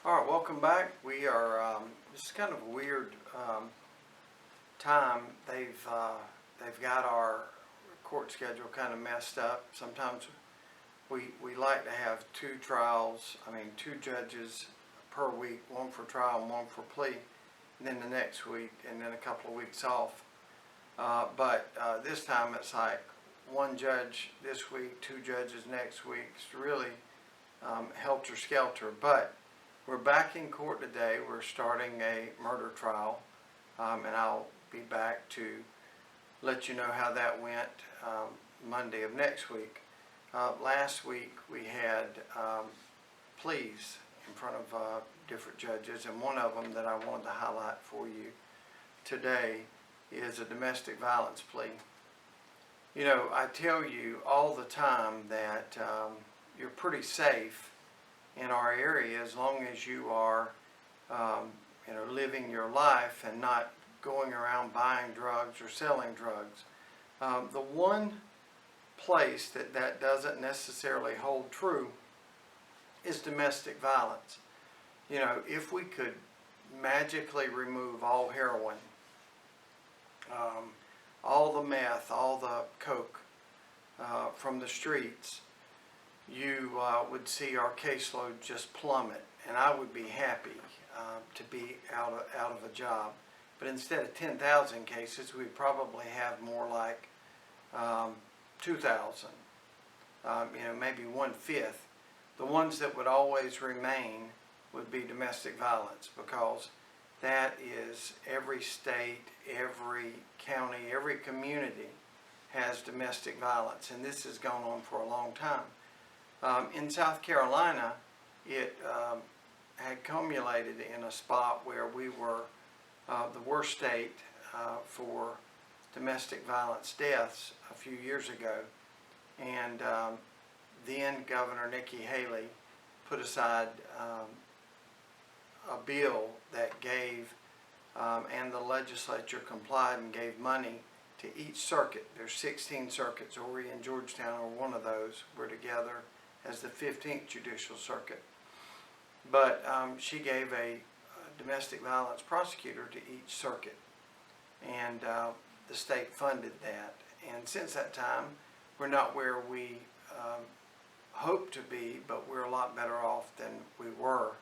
All right, welcome back. We are, this is kind of a weird time. They've got our court schedule kind of messed up. Sometimes we like to have two judges per week, one for trial and one for plea, and then the next week, and then a couple of weeks off. But this time it's like one judge this week, two judges next week. It's really helter-skelter, but we're back in court today. We're starting a murder trial, and I'll be back to let you know how that went Monday of next week. Last week we had pleas in front of different judges, and one of them that I wanted to highlight for you today is a domestic violence plea. You know, I tell you all the time that you're pretty safe in our area as long as you are living your life and not going around buying drugs or selling drugs. The one place that doesn't necessarily hold true is domestic violence. You know, if we could magically remove all heroin, all the meth, all the coke from the streets, you would see our caseload just plummet, and I would be happy to be out of a job. But instead of 10,000 cases, we'd probably have more like 2,000, maybe 1/5. The ones that would always remain would be domestic violence, because that is every state, every county, every community has domestic violence, and this has gone on for a long time. In South Carolina, it had culminated in a spot where we were the worst state for domestic violence deaths a few years ago, and then Governor Nikki Haley put aside a bill that gave, and the legislature complied and gave money to each circuit. There's 16 circuits. Horry and Georgetown are one of those. We're together as the 15th Judicial Circuit. But she gave a domestic violence prosecutor to each circuit, and the state funded that. And since that time, we're not where we hope to be, but we're a lot better off than we were.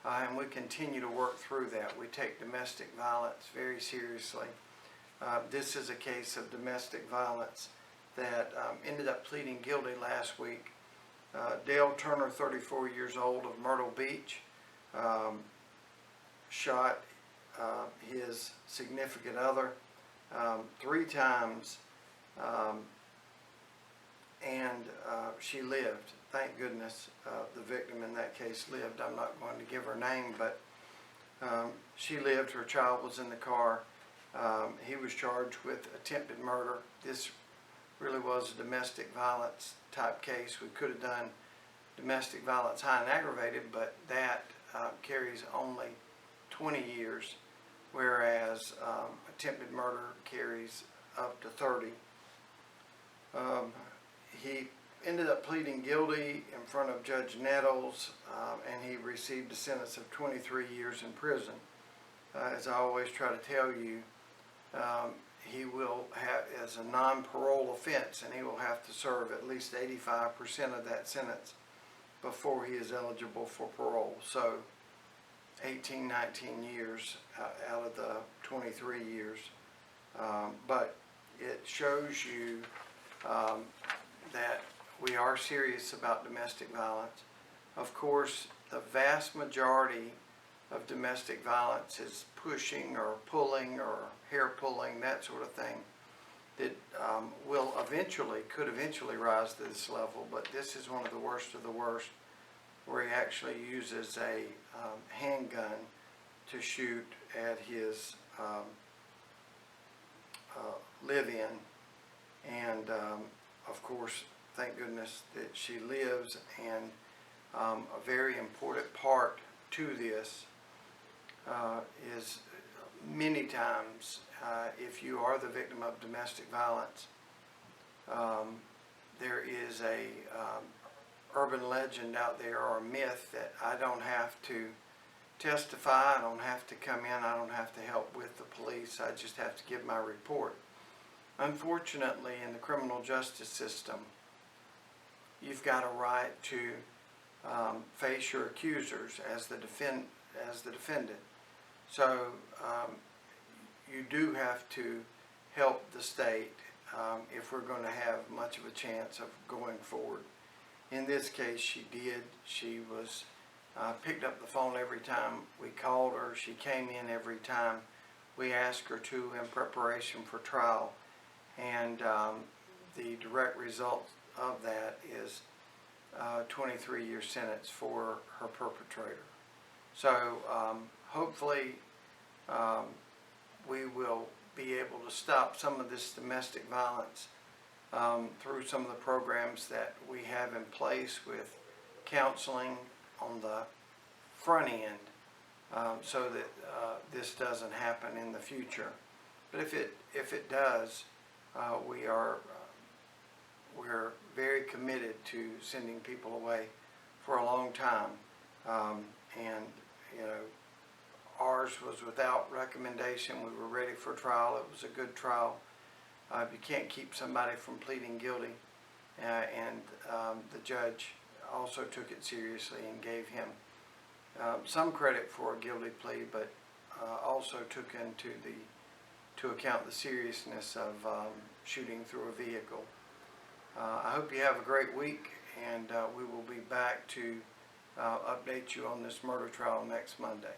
And we continue to work through that. We take domestic violence very seriously. This is a case of domestic violence that ended up pleading guilty last week. Dale Turner, 34 years old, of Myrtle Beach, shot his significant other 3 times, and she lived. Thank goodness the victim in that case lived. I'm not going to give her name, but she lived. Her child was in the car. He was charged with attempted murder. This really was a domestic violence type case. We could have done domestic violence high and aggravated, but that carries only 20 years, whereas attempted murder carries up to 30. He ended up pleading guilty in front of Judge Nettles, and he received a sentence of 23 years in prison. As I always try to tell you, he will have, as a non-parole offense, and he will have to serve at least 85% of that sentence before he is eligible for parole. So 18, 19 years out of the 23 years. But it shows you that we are serious about domestic violence. Of course, the vast majority of domestic violence is pushing or pulling or hair pulling, that sort of thing, that could eventually rise to this level. But this is one of the worst, where he actually uses a handgun to shoot at his live-in. And of course, thank goodness that she lives. And a very important part to this is many times, if you are the victim of domestic violence, there is a urban legend out there, or a myth, that I don't have to testify. I don't have to come in. I don't have to help with the police. I just have to give my report. Unfortunately, in the criminal justice system, you've got a right to face your accusers as the defendant. So you do have to help the state if we're going to have much of a chance of going forward. In this case, she did. She was picked up the phone every time we called her. She came in every time we asked her to in preparation for trial. And the direct result of that is a 23-year sentence for her perpetrator. So hopefully we will be able to stop some of this domestic violence through some of the programs that we have in place with counseling on the front end, so that this doesn't happen in the future. But if it does, we're very committed to sending people away for a long time, and you know, ours was without recommendation. We were ready for trial. It was a good trial. You can't keep somebody from pleading guilty, and the judge also took it seriously and gave him some credit for a guilty plea, but also took into account the seriousness of shooting through a vehicle. I hope you have a great week, and we will be back to update you on this murder trial next Monday.